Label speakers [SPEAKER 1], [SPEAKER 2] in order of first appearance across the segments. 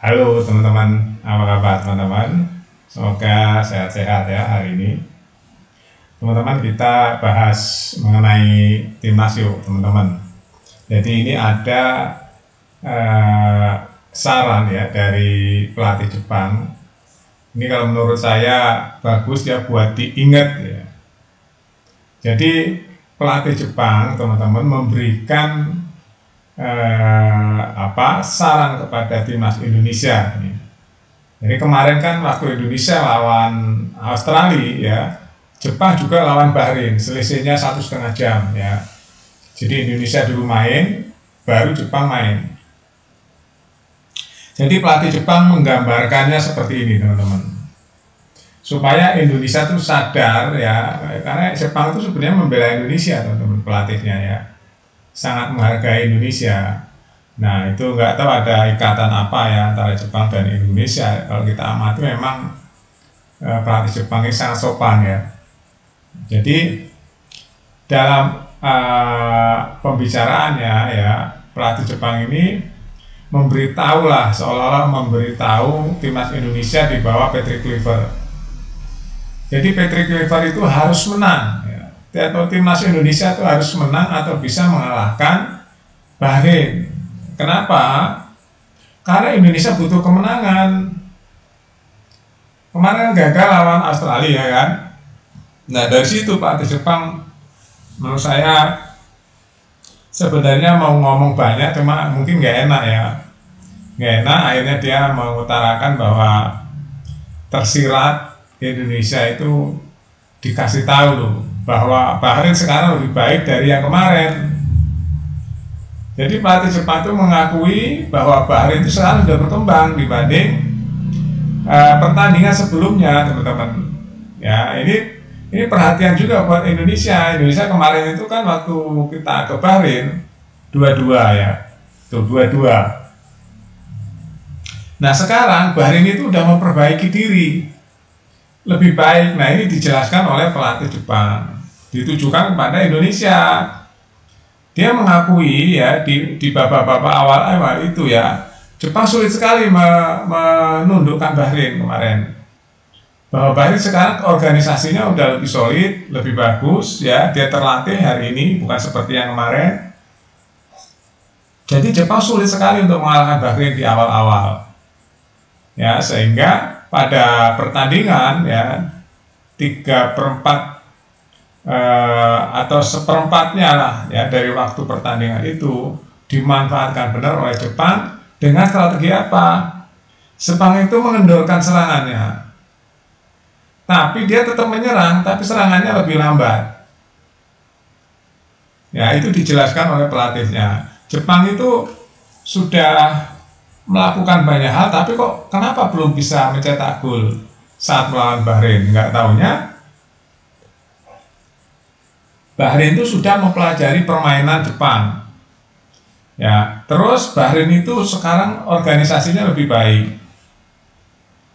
[SPEAKER 1] Halo teman-teman, apa kabar teman-teman? Semoga sehat-sehat ya hari ini. Teman-teman, kita bahas mengenai timnas yuk teman-teman. Jadi ini ada saran ya dari pelatih Jepang. Ini kalau menurut saya bagus ya buat diingat ya. Jadi pelatih Jepang teman-teman memberikan saran kepada timnas Indonesia. Jadi kemarin kan waktu Indonesia lawan Australia ya, Jepang juga lawan Bahrain, selisihnya 1,5 jam ya. Jadi Indonesia dulu main, baru Jepang main. Jadi pelatih Jepang menggambarkannya seperti ini teman-teman, supaya Indonesia tuh sadar ya, karena Jepang itu sebenarnya membela Indonesia teman-teman, pelatihnya ya sangat menghargai Indonesia. Nah itu nggak tahu ada ikatan apa ya antara Jepang dan Indonesia. Kalau kita amati memang pelatih Jepang ini sangat sopan ya. Jadi dalam pembicaraannya ya, pelatih Jepang ini memberitahu lah, seolah-olah memberitahu timnas Indonesia di bawah Patrick Kluivert. Jadi Patrick Kluivert itu harus menang ya. Atau timnas Indonesia itu harus menang atau bisa mengalahkan Bahrain. Kenapa? Karena Indonesia butuh kemenangan. Kemarin gagal lawan Australia kan. Nah dari situ pelatih Jepang menurut saya sebenarnya mau ngomong banyak, cuma mungkin nggak enak ya. Nggak enak, akhirnya dia mengutarakan bahwa tersirat Indonesia itu dikasih tahu loh bahwa Bahrain sekarang lebih baik dari yang kemarin. Jadi pelatih Jepang itu mengakui bahwa Bahrain itu sekarang sudah berkembang dibanding pertandingan sebelumnya teman-teman. Ya ini perhatian juga buat Indonesia. Indonesia kemarin itu kan waktu kita ke Bahrain 2-2 ya, tuh 2-2. Nah sekarang Bahrain itu udah memperbaiki diri lebih baik. Nah ini dijelaskan oleh pelatih Jepang, ditujukan kepada Indonesia. Dia mengakui ya di babak-babak awal itu ya, Jepang sulit sekali menundukkan Bahrain kemarin. Bahwa Bahrain sekarang organisasinya udah lebih solid, lebih bagus ya, dia terlatih hari ini bukan seperti yang kemarin. Jadi Jepang sulit sekali untuk mengalahkan Bahrain di awal-awal. Ya sehingga pada pertandingan ya 3/4 atau 1/4-nya lah ya dari waktu pertandingan itu dimanfaatkan benar oleh Jepang dengan strategi apa? Jepang itu mengendorkan serangannya, tapi dia tetap menyerang, tapi serangannya lebih lambat. Ya itu dijelaskan oleh pelatihnya. Jepang itu sudah melakukan banyak hal, tapi kok kenapa belum bisa mencetak gol saat melawan Bahrain? Nggak taunya Bahrain itu sudah mempelajari permainan Jepang. Ya, terus Bahrain itu sekarang organisasinya lebih baik,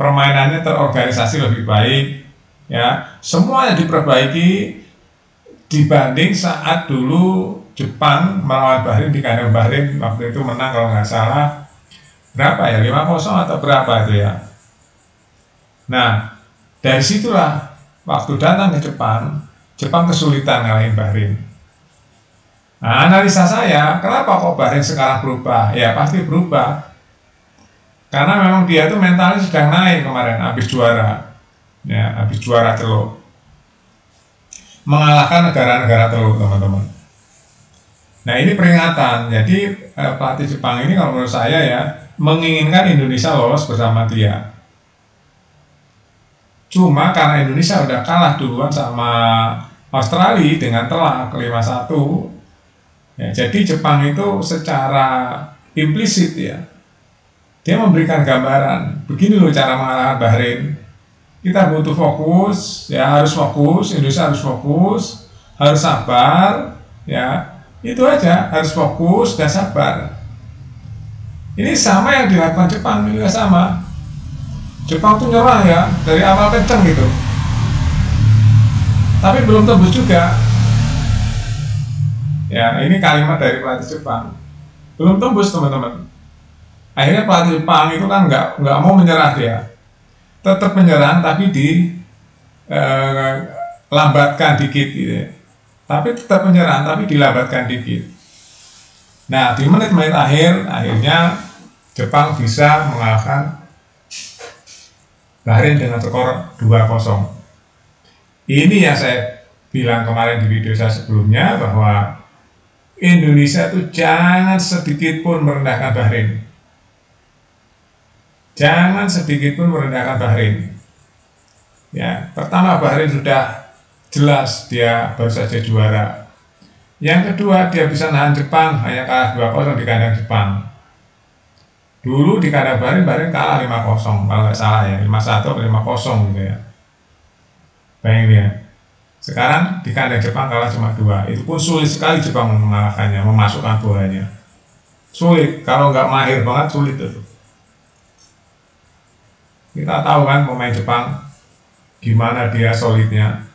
[SPEAKER 1] permainannya terorganisasi lebih baik, ya semuanya diperbaiki dibanding saat dulu Jepang melawan Bahrain di kandang Bahrain. Waktu itu menang kalau nggak salah berapa ya, 5-0 atau berapa itu ya. Nah dari situlah waktu datang ke Jepang, Jepang kesulitan ngalahin Bahrain. Nah analisa saya, kenapa kok Bahrain sekarang berubah? Ya pasti berubah karena memang dia tuh mentalnya sedang naik kemarin, habis juara ya, habis juara teluk, mengalahkan negara-negara teluk teman-teman. Nah ini peringatan. Jadi pelatih Jepang ini kalau menurut saya ya menginginkan Indonesia lolos bersama dia. Cuma karena Indonesia udah kalah duluan sama Australia dengan telak 5-1 ya, jadi Jepang itu secara implisit ya dia memberikan gambaran begini loh cara mengalahkan Bahrain. Kita butuh fokus ya, harus fokus, Indonesia harus fokus, harus sabar ya, itu aja, harus fokus dan sabar. Ini sama yang dilakukan Jepang juga sama. Jepang tuh nyerah ya dari awal kenceng gitu, tapi belum tembus juga. Ya ini kalimat dari pelatih Jepang, belum tembus teman-teman. Akhirnya pelatih Jepang itu kan nggak mau menyerah dia, tetap menyerang tapi lambatkan dikit gitu ya. Tapi tetap menyerang tapi dilambatkan dikit. Nah di menit-menit akhir akhirnya Jepang bisa mengalahkan Bahrain dengan skor 2-0. Ini yang saya bilang kemarin di video saya sebelumnya, bahwa Indonesia itu jangan sedikit pun merendahkan Bahrain. Jangan sedikit pun merendahkan Bahrain. Ya, pertama Bahrain sudah jelas dia baru saja juara. Yang kedua dia bisa nahan Jepang, hanya kalah 2-0 di kandang Jepang. Dulu di kandang Bahrain kalah 5-0 kalau nggak salah ya, 5-1 atau 5-0 gitu ya. Bayangin ya. Sekarang di kandang Jepang kalah cuma 2. Itu pun sulit sekali Jepang mengalahkannya, memasukkan bolanya. Sulit, kalau nggak mahir banget sulit itu. Kita tahu kan pemain Jepang gimana dia solidnya.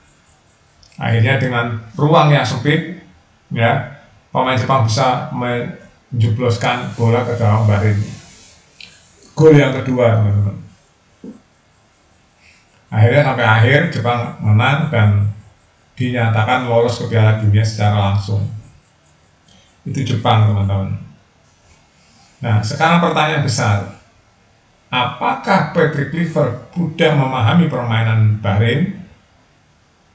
[SPEAKER 1] Akhirnya dengan ruang yang sempit, ya, pemain Jepang bisa menjebloskan bola ke gawang Bahrain. Gol yang kedua, teman-teman. Akhirnya sampai akhir Jepang menang dan dinyatakan lolos ke Piala Dunia secara langsung. Itu Jepang, teman-teman. Nah, sekarang pertanyaan besar. Apakah Patrick Kluivert sudah memahami permainan Bahrain?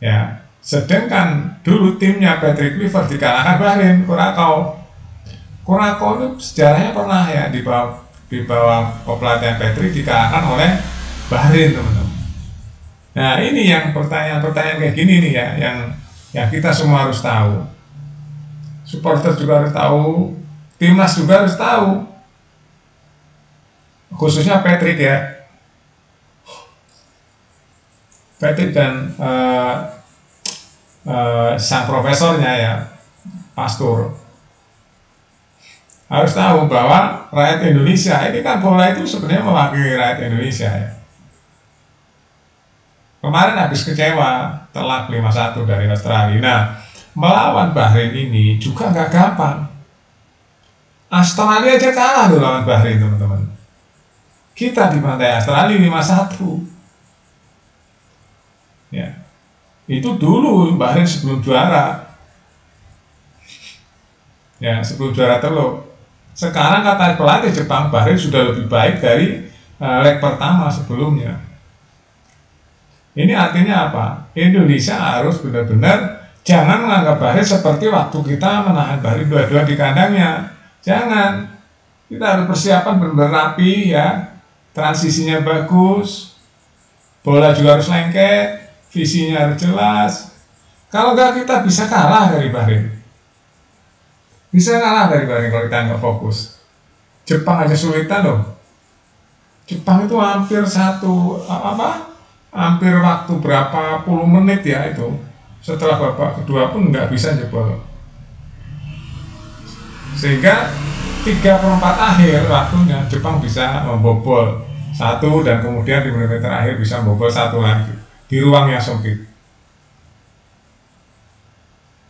[SPEAKER 1] Ya, sedangkan dulu timnya Patrick Kluivert dikalahkan Bahrain, Curacao itu sejarahnya pernah ya di bawah kepelatihan Patrick dikalahkan oleh Bahrain, teman-teman. Nah, ini yang pertanyaan-pertanyaan kayak gini nih ya, yang kita semua harus tahu. Supporter juga harus tahu, timnas juga harus tahu. Khususnya Patrick ya. Patrick dan sang profesornya ya, Pastur, harus tahu bahwa rakyat Indonesia ini kan bola itu sebenarnya mewakili rakyat Indonesia ya. Kemarin habis kecewa telak 5-1 dari Australia. Nah, melawan Bahrain ini juga nggak gampang. Australia aja kalah loh lawan Bahrain, teman-teman. Kita di pantai Australia 5-1. Ya. Itu dulu Bahrain sebelum juara. Ya, sebelum juara teluk. Sekarang kata pelatih Jepang, Bahrain sudah lebih baik dari leg pertama sebelumnya. Ini artinya apa? Indonesia harus benar-benar jangan menganggap Bahrain seperti waktu kita menahan Bahrain 2-2 di kandangnya. Jangan. Kita harus persiapan benar-benar rapi ya. Transisinya bagus. Bola juga harus lengket. Visinya harus jelas. Kalau enggak kita bisa kalah dari Bahrain. Bisa kalah dari Bahrain kalau kita nggak fokus. Jepang aja sulitan loh. Jepang itu hampir hampir waktu berapa puluh menit ya itu. Setelah babak kedua pun nggak bisa jebol. Sehingga 3/4 akhir waktunya Jepang bisa membobol 1 dan kemudian di menit terakhir bisa membobol 1 lagi di ruang yang sempit.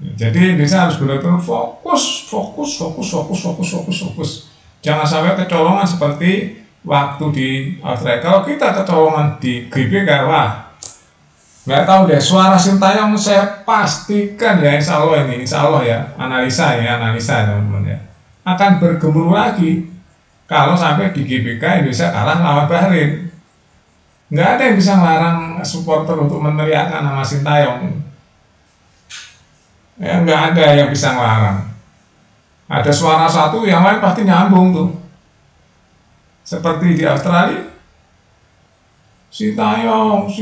[SPEAKER 1] Jadi Indonesia harus benar-benar fokus. Jangan sampai kecolongan seperti waktu di Australia. Kalau kita kecolongan di GBK, wah, nggak tahu deh. Suara Sintayong saya pastikan ya, insya Allah ya, analisa teman-teman ya, akan bergemuruh lagi kalau sampai di GBK Indonesia kalah lawan Bahrain. Nggak ada yang bisa melarang supporter untuk meneriakkan nama Sintayong. Ya, nggak ada yang bisa melarang. Ada suara satu, yang lain pasti nyambung tuh. Seperti di Australia, Sintayong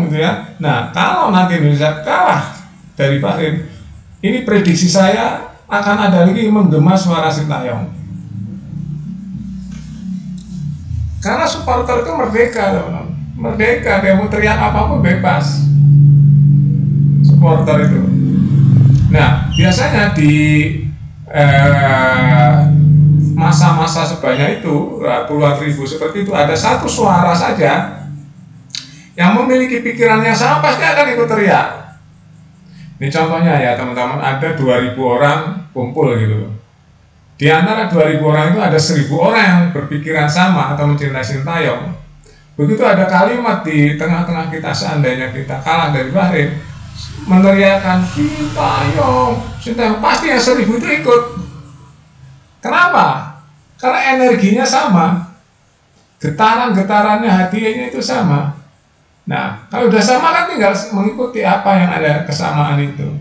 [SPEAKER 1] gitu ya. Nah, kalau nanti Indonesia kalah dari Bahrain, ini prediksi saya akan ada lagi menggema suara Sintayong. Karena supporter itu merdeka, teman-teman. Merdeka, dia mau teriak apapun bebas. Supporter itu. Nah, biasanya di masa-masa sebanyak itu, puluhan ribu seperti itu, ada satu suara saja yang memiliki pikirannya sama, pasti akan ikut teriak. Ini contohnya ya teman-teman, ada 2000 orang kumpul gitu. Di antara 2.000 orang itu ada 1.000 orang yang berpikiran sama atau mencintai Sintayong. Begitu ada kalimat di tengah-tengah kita, seandainya kita kalah dari Bahrain, meneriakan Sintayong, Sintayong, pasti yang 1.000 itu ikut. Kenapa? Karena energinya sama, getaran-getarannya, hatinya itu sama. Nah, kalau udah sama kan tinggal mengikuti apa yang ada kesamaan itu.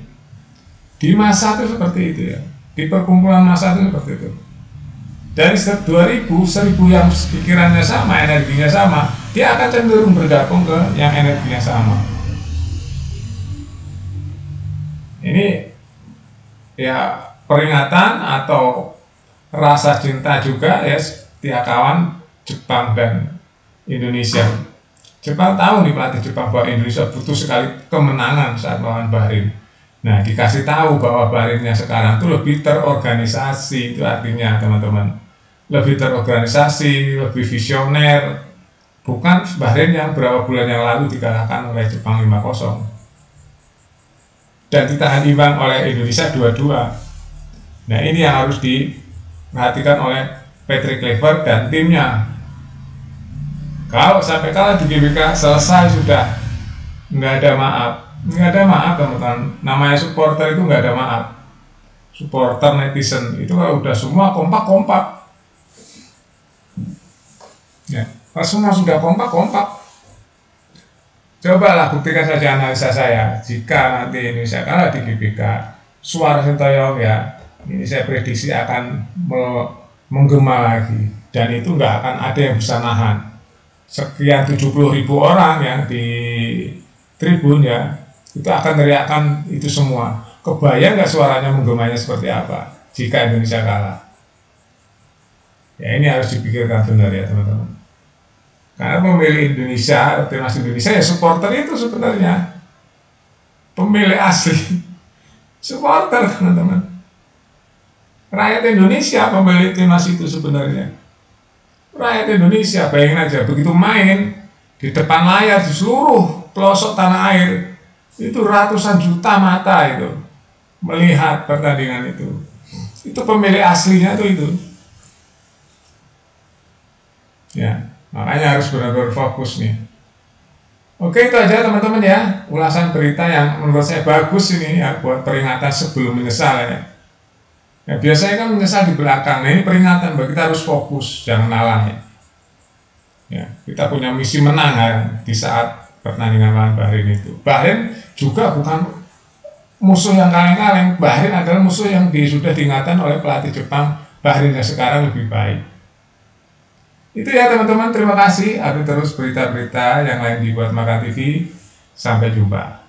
[SPEAKER 1] Di masa itu seperti itu ya. Di perkumpulan massa itu seperti itu. Dari 2.000, 1.000 yang pikirannya sama, energinya sama, dia akan cenderung bergabung ke yang energinya sama. Ini ya peringatan atau rasa cinta juga ya setiap kawan Jepang dan Indonesia. Jepang tahu nih, pelatih Jepang, bahwa Indonesia butuh sekali kemenangan saat melawan Bahrain. Nah, dikasih tahu bahwa Bahrainnya sekarang itu lebih terorganisasi, itu artinya teman-teman, lebih terorganisasi, lebih visioner. Bukan Bahrain yang berapa bulan yang lalu dikalahkan oleh Jepang 5-0 dan ditahan imbang oleh Indonesia 2-2. Nah, ini yang harus diperhatikan oleh Patrick Kluivert dan timnya. Kalau sampai kalah di GBK, selesai sudah, nggak ada maaf. Nggak ada maaf teman-teman. Namanya supporter itu nggak ada maaf. Supporter, netizen itu kalau udah semua kompak-kompak ya, kalau semua sudah kompak-kompak, cobalah buktikan saja analisa saya. Jika nanti Indonesia kalah di GBK, suara Sintayong ya, ini saya prediksi akan menggema lagi, dan itu nggak akan ada yang bisa nahan sekian 70.000 orang yang di tribun ya, itu akan teriakan itu semua. Kebayang nggak suaranya menggemanya seperti apa jika Indonesia kalah? Ya, ini harus dipikirkan benar ya teman-teman. Karena pemilih Indonesia, timnas Indonesia ya supporter itu sebenarnya pemilih asli, supporter teman-teman. Rakyat Indonesia pemilih timnas itu sebenarnya. Rakyat Indonesia, bayangin aja, begitu main di depan layar di seluruh pelosok tanah air, itu ratusan juta mata itu melihat pertandingan itu. Itu pemilih aslinya itu. Ya, makanya harus benar-benar fokus nih. Oke, itu aja teman-teman ya, ulasan berita yang menurut saya bagus ini ya, buat peringatan sebelum menyesal ya. Ya, biasanya kan menyesal di belakang. Nah, ini peringatan bahwa kita harus fokus, jangan ngalah ya. Ya, kita punya misi menang ya, di saat pertandingan lawan Bahrain itu. Bahrain juga bukan musuh yang kaleng-kaleng. Bahrain adalah musuh yang sudah diingatkan oleh pelatih Jepang. Bahrain yang sekarang lebih baik. Itu ya teman-teman, terima kasih. Update terus berita-berita yang lain dibuat Makan TV. Sampai jumpa.